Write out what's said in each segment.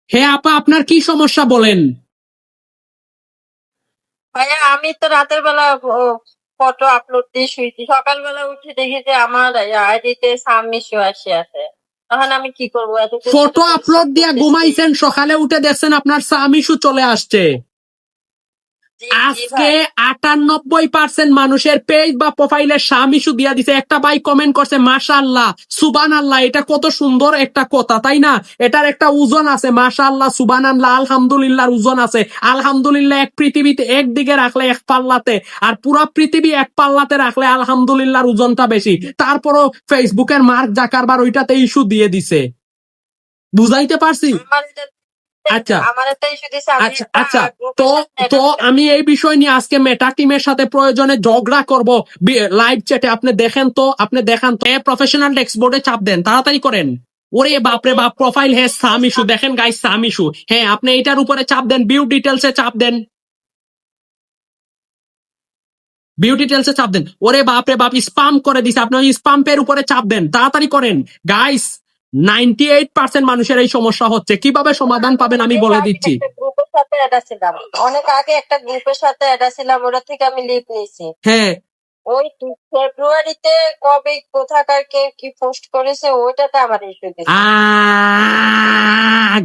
হে আপা, আপনার কি সমস্যা বলেন? ভাইয়া আমি তো রাতের বেলা ফটো আপলোড দিয়ে শুয়েছি, সকালবেলা উঠে দেখি যে আমার আইডিতে সাম ইস্যু আসে আছে। তখন আমি কি করবো? এত কষ্ট ফটো করে আপলোড পরিশ্রম দিয়া করতেছি। ঘুমাইছেন, সকালে উঠে দেখছেন আপনার সাম ইস্যু চলে আসছে। জি জি আজকে ভাই। 98% মানুষের পেজ বা প্রোফাইলে সাম ইস্যু দিয়া দিছে। একটা ভাই কমেন্ট করছে মাশাআল্লাহ, সুবহানাল্লাহ। এটা কত সুন্দর একটা কথা, তাই না? এটার একটা ওজন আছে। মাশাআল্লাহ, সুবহানাল্লাহ, আলহামদুলিল্লাহর ওজন আছে। আলহামদুলিল্লাহ এক পৃথিবীতে একদিকে রাখলে এক পাল্লাতে, আর পুরা পৃথিবী এক পাল্লাতে রাখলে আলহামদুলিল্লাহর ওজনটা বেশি। তারপরও ফেসবুকের মার্ক জাকারবার ওইটাতে ইস্যু দিয়ে দিছে। বুঝাইতে পারছি? আমার এটা আচ্ছা আমার একটা ইস্যু দিছে, আমি আচ্ছা একটা আচ্ছা গ্রুপের তো সাথে তো অ্যাটাচ ছিলাম। আমি এই বিষয় নিয়ে আজকে মেটা টিমের সাথে প্রয়োজনে ঝগড়া করব লাইভ চ্যাটে। আপনি দেখেন তো, আপনি দেখান তো। প্রফেশনাল ডেস্কবোর্ডে চাপ দেন, তাড়াতাড়ি করেন। ওরে বাপরে বাপ, প্রোফাইল হ্যাঁ সাম ইস্যু, দেখেন গাইস সাম ইস্যু। হ্যাঁ, আপনি এটার উপরে চাপ দেন, ভিউ ডিটেলসে চাপ দেন, ভিউ ডিটেলসে চাপ দেন। ওরে বাপরে বাপ, স্পাম করে দিছে। আপনি ওই স্পাম্পের উপরে চাপ দেন, তাড়াতাড়ি করেন গাইস। 98% মানুষের এই সমস্যা হচ্ছে। কিভাবে সমাধান পাবেন আমি বলে দিচ্ছি। একটা গ্রুপের সাথে অ্যাটাচ ছিলাম, অনেক আগে একটা গ্রুপের সাথে অ্যাটাচ ছিলাম, ওটা থেকে আমি লিভ নিয়েছি। হ্যাঁ, ওই ফেব্রুয়ারিতে কবে কোথাকার কে কি পোস্ট করেছে ওইটাতে আমার ইস্যু দিছে।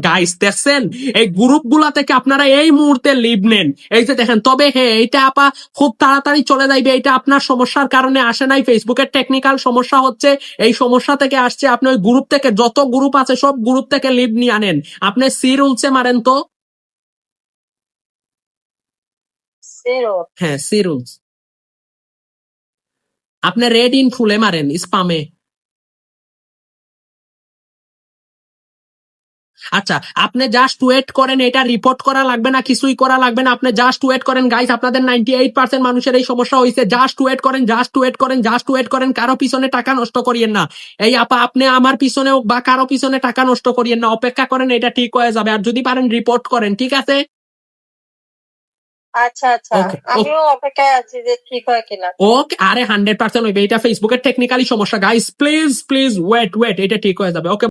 গাইস দেখছেন, এই গ্রুপ গুলা থেকে আপনারা এই মুহূর্তে লিভ নেন। এই যে দেখেন। তবে হ্যাঁ, এটা আপা খুব তাড়াতাড়ি চলে যাইবে। এটা আপনার সমস্যার কারণে আসে নাই, ফেসবুকের টেকনিক্যাল সমস্যা হচ্ছে। এই সমস্যা থেকে আসছে। আপনি ওই গ্রুপ থেকে, যত গ্রুপ আছে সব গ্রুপ থেকে লিভ নিয়ে আনেন। আপনি সি রুলসে মারেন তো। জিরো। হ্যাঁ, সি রুলস। আপনি রেড ইন ফুলে মারেন, স্পামে। আচ্ছা, আপনি জাস্ট ওয়েট করেন। এটা রিপোর্ট করা লাগবে না, কিছুই করা লাগবে না। আপনি জাস্ট ওয়েট করেন গাইস। আপনাদের 98% মানুষের এই সমস্যা হয়েছে। জাস্ট ওয়েট করেন, জাস্ট ওয়েট করেন, জাস্ট ওয়েট করেন। কারো পিছনে টাকা নষ্ট করিয়েন না। এই আপা, আপনি আমার পিছনেও বা কারো পিছনে টাকা নষ্ট করিয়েন না। অপেক্ষা করেন, এটা ঠিক হয়ে যাবে। আর যদি পারেন রিপোর্ট করেন, ঠিক আছে? আচ্ছা আচ্ছা, ওকে ওকে আমিও অপেক্ষায় আছি যে ঠিক হয় কিনা। ওকে। আরে 100% হইবে। এটা ফেসবুকের টেকনিক্যালি সমস্যা guys. Please please wait wait, এটা ঠিক হয়ে যাবে। ওকে।